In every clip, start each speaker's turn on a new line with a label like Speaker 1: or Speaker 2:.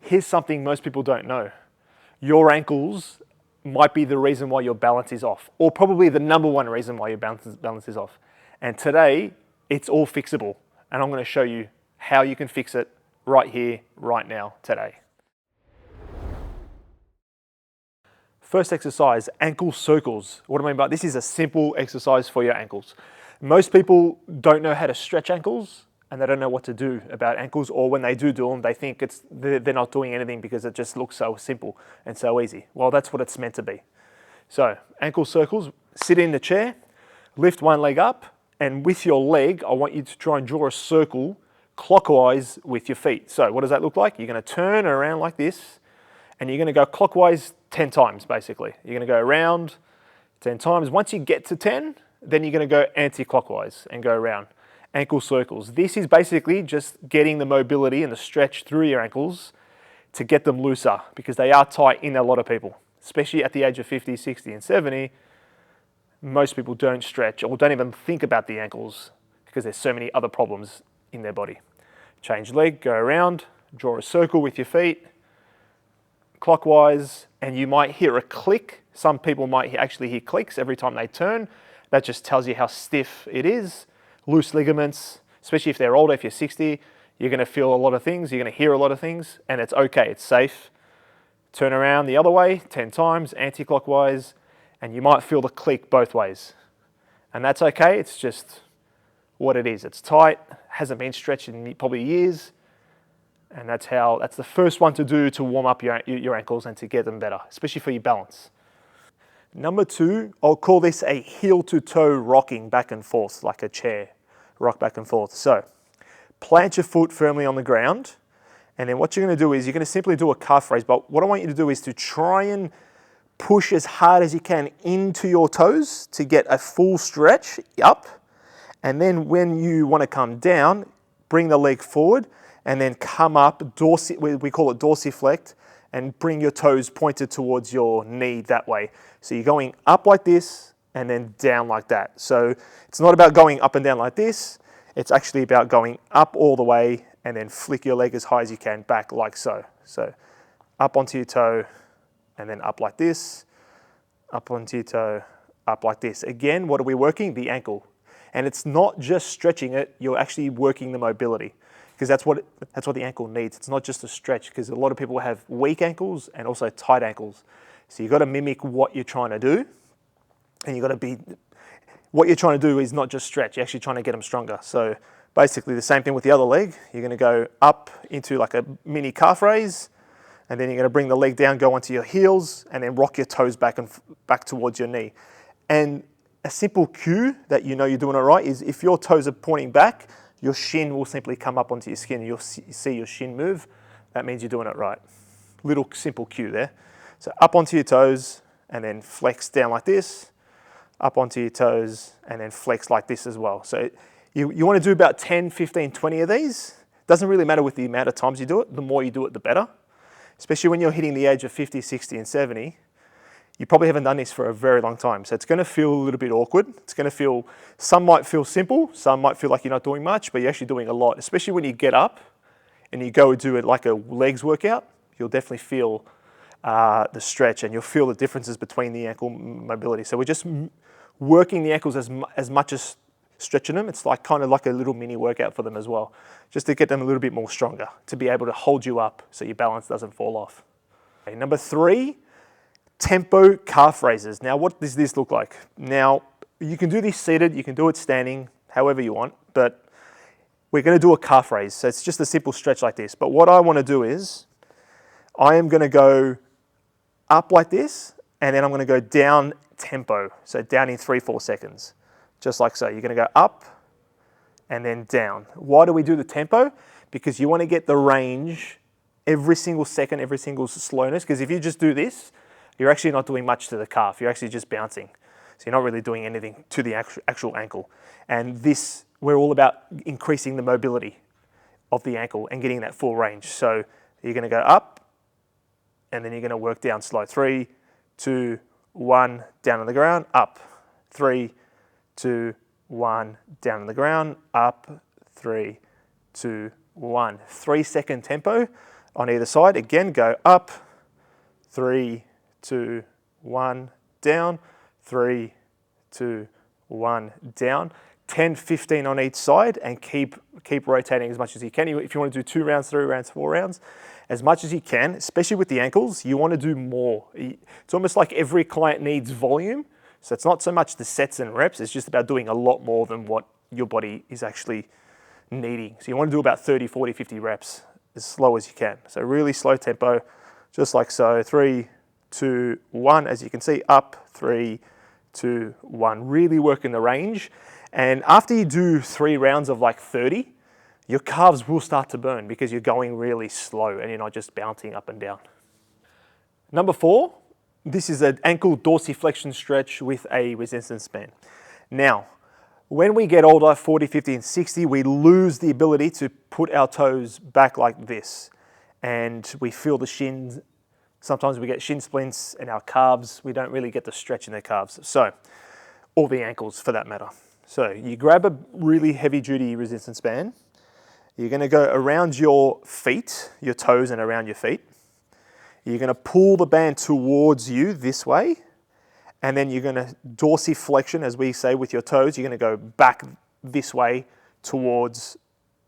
Speaker 1: here's something most people don't know. Your ankles might be the reason why your balance is off, or probably the number one reason why your balance is off. And today, it's all fixable. And I'm going to show you how you can fix it right here, right now, today. First exercise, ankle circles. What do I mean by this? Is a simple exercise for your ankles. Most people don't know how to stretch ankles, and they don't know what to do about ankles, or when they do them, they think they're not doing anything because it just looks so simple and so easy. Well, that's what it's meant to be. So, ankle circles, sit in the chair, lift one leg up, and with your leg, I want you to try and draw a circle clockwise with your feet. So, what does that look like? You're going to turn around like this, and you're going to go clockwise 10 times, basically. You're going to go around 10 times. Once you get to 10, then you're going to go anti-clockwise and go around. Ankle circles. This is basically just getting the mobility and the stretch through your ankles to get them looser, because they are tight in a lot of people, especially at the age of 50, 60, and 70. Most people don't stretch or don't even think about the ankles because there's so many other problems in their body. Change leg, go around, draw a circle with your feet, clockwise, and you might hear a click. Some people might actually hear clicks every time they turn. That just tells you how stiff it is. Loose ligaments, especially if they're older, if you're 60, you're going to feel a lot of things, you're going to hear a lot of things, and it's okay, it's safe. Turn around the other way 10 times, anti-clockwise, and you might feel the click both ways. And that's okay, it's just what it is. It's tight, hasn't been stretched in probably years, and that's the first one to do to warm up your ankles and to get them better, especially for your balance. Number 2, I'll call this a heel to toe rocking back and forth, like a chair, rock back and forth. So, plant your foot firmly on the ground, and then what you're going to do is you're going to simply do a calf raise, but what I want you to do is to try and push as hard as you can into your toes to get a full stretch up, and then when you want to come down, bring the leg forward, and then come up, we call it dorsiflect, and bring your toes pointed towards your knee that way. So you're going up like this, and then down like that. So it's not about going up and down like this, it's actually about going up all the way, and then flick your leg as high as you can back like so. So up onto your toe, and then up like this, up onto your toe, up like this. Again, what are we working? The ankle. And it's not just stretching it, you're actually working the mobility, because that's what the ankle needs. It's not just a stretch, because a lot of people have weak ankles and also tight ankles. So you've got to mimic what you're trying to do, and what you're trying to do is not just stretch, you're actually trying to get them stronger. So basically the same thing with the other leg. You're going to go up into like a mini calf raise, and then you're going to bring the leg down, go onto your heels, and then rock your toes back towards your knee. And a simple cue that you know you're doing it right is if your toes are pointing back, your shin will simply come up onto your skin. You'll see your shin move. That means you're doing it right. Little simple cue there. So up onto your toes, and then flex down like this, up onto your toes, and then flex like this as well. So you want to do about 10, 15, 20 of these. Doesn't really matter with the amount of times you do it. The more you do it, the better. Especially when you're hitting the age of 50, 60, and 70. You probably haven't done this for a very long time. So it's going to feel a little bit awkward. It's going to feel, some might feel simple, some might feel like you're not doing much, but you're actually doing a lot. Especially when you get up and you go do it like a legs workout, you'll definitely feel the stretch, and you'll feel the differences between the ankle mobility. So we're just working the ankles as much as stretching them. It's like kind of like a little mini workout for them as well, just to get them a little bit more stronger, to be able to hold you up so your balance doesn't fall off. Okay, number 3, tempo calf raises. Now, what does this look like? Now, you can do this seated, you can do it standing, however you want, but we're going to do a calf raise. So it's just a simple stretch like this. But what I want to do is, I am going to go up like this, and then I'm going to go down tempo. So down in 3-4 seconds, just like so. You're going to go up and then down. Why do we do the tempo? Because you want to get the range every single second, every single slowness. Because if you just do this, you're actually not doing much to the calf. You're actually just bouncing. So you're not really doing anything to the actual ankle. And this, we're all about increasing the mobility of the ankle and getting that full range. So you're going to go up, and then you're going to work down slow. 3, 2, 1, down on the ground, up. 3, 2, 1, down on the ground, up. 3, 2, 1. 3-second tempo on either side. Again, go up, 3, 2, 1, down, 3, 2, 1, down. 10, 15 on each side, and keep rotating as much as you can. If you want to do 2 rounds, 3 rounds, 4 rounds, as much as you can, especially with the ankles, you want to do more. It's almost like every client needs volume. So it's not so much the sets and reps, it's just about doing a lot more than what your body is actually needing. So you want to do about 30, 40, 50 reps as slow as you can. So really slow tempo, just like so. 3, 2, 1, as you can see, up, 3, 2, 1. Really working the range. And after you do 3 rounds of like 30, your calves will start to burn because you're going really slow and you're not just bouncing up and down. Number 4, this is an ankle dorsiflexion stretch with a resistance band. Now, when we get older, 40, 50, and 60, we lose the ability to put our toes back like this. And we feel the shins. Sometimes we get shin splints in our calves. We don't really get the stretch in the calves. So, or the ankles for that matter. So you grab a really heavy duty resistance band. You're going to go around your feet, your toes and around your feet. You're going to pull the band towards you this way. And then you're going to dorsiflexion, as we say, with your toes. You're going to go back this way towards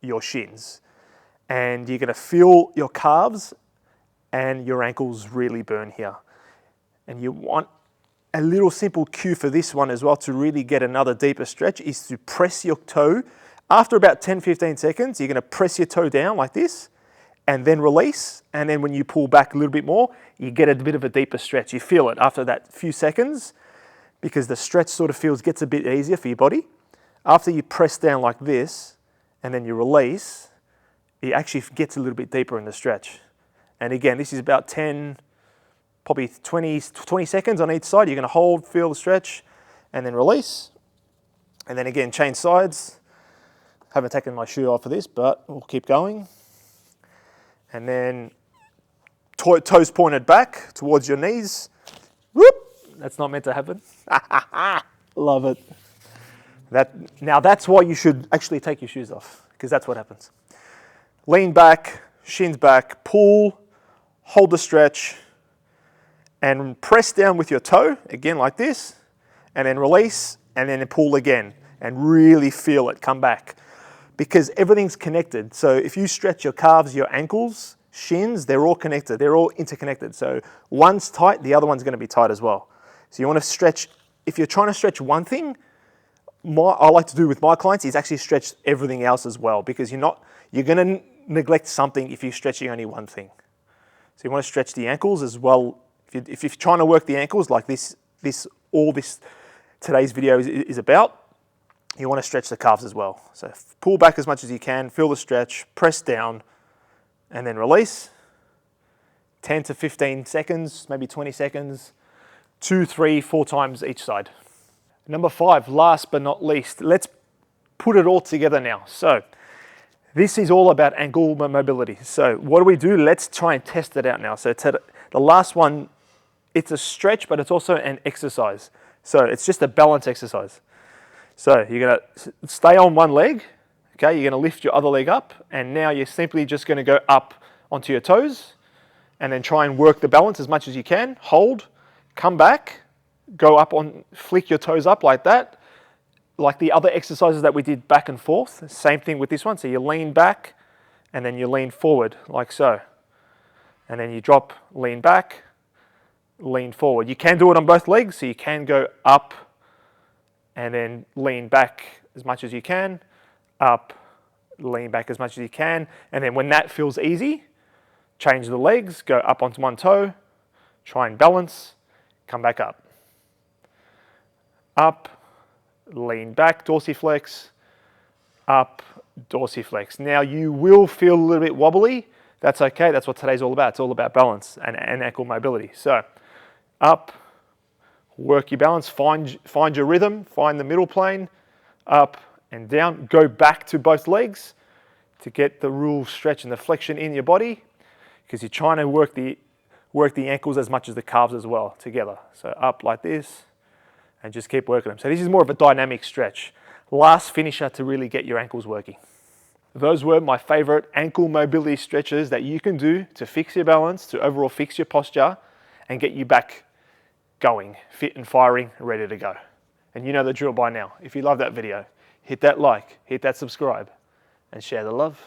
Speaker 1: your shins. And you're going to feel your calves and your ankles really burn here. And you want a little simple cue for this one as well to really get another deeper stretch is to press your toe. After about 10-15 seconds, you're going to press your toe down like this and then release. And then when you pull back a little bit more, you get a bit of a deeper stretch. You feel it after that few seconds because the stretch sort of gets a bit easier for your body. After you press down like this and then you release, it actually gets a little bit deeper in the stretch. And again, this is about 10, probably 20 seconds on each side. You're going to hold, feel the stretch, and then release. And then again, change sides. Haven't taken my shoe off for this, but we'll keep going. And then toes pointed back towards your knees. Whoop! That's not meant to happen. Love it. Now that's why you should actually take your shoes off, because that's what happens. Lean back, shins back, pull, hold the stretch, and press down with your toe, again like this, and then release, and then pull again, and really feel it come back. Because everything's connected. So if you stretch your calves, your ankles, shins, they're all connected, they're all interconnected. So one's tight, the other one's going to be tight as well. So you want to stretch, if you're trying to stretch one thing, I like to do with my clients is actually stretch everything else as well, because you're going to neglect something if you're stretching only one thing. So you want to stretch the ankles as well. If you're trying to work the ankles like today's video is about, you want to stretch the calves as well. So pull back as much as you can, feel the stretch, press down, and then release. 10 to 15 seconds, maybe 20 seconds, 2, 3, 4 times each side. Number 5, last but not least, let's put it all together now. So this is all about ankle mobility. So what do? Let's try and test it out now. So the last one, it's a stretch, but it's also an exercise. So it's just a balance exercise. So you're going to stay on one leg, okay? You're going to lift your other leg up, and now you're simply just going to go up onto your toes, and then try and work the balance as much as you can. Hold, come back, go up flick your toes up like that, like the other exercises that we did back and forth. Same thing with this one. So you lean back, and then you lean forward like so. And then you drop, lean back, lean forward. You can do it on both legs, so you can go up and then lean back as much as you can, up, lean back as much as you can, and then when that feels easy, change the legs, go up onto one toe, try and balance, come back up. Up, lean back, dorsiflex, up, dorsiflex. Now you will feel a little bit wobbly. That's okay, that's what today's all about. It's all about balance and ankle mobility. So up, work your balance, find your rhythm, find the middle plane, up and down. Go back to both legs to get the real stretch and the flexion in your body, because you're trying to work the ankles as much as the calves as well together. So up like this, and just keep working them. So this is more of a dynamic stretch. Last finisher to really get your ankles working. Those were my favorite ankle mobility stretches that you can do to fix your balance, to overall fix your posture, and get you back going, fit and firing, ready to go. And you know the drill by now. If you love that video, hit that like, hit that subscribe, and share the love.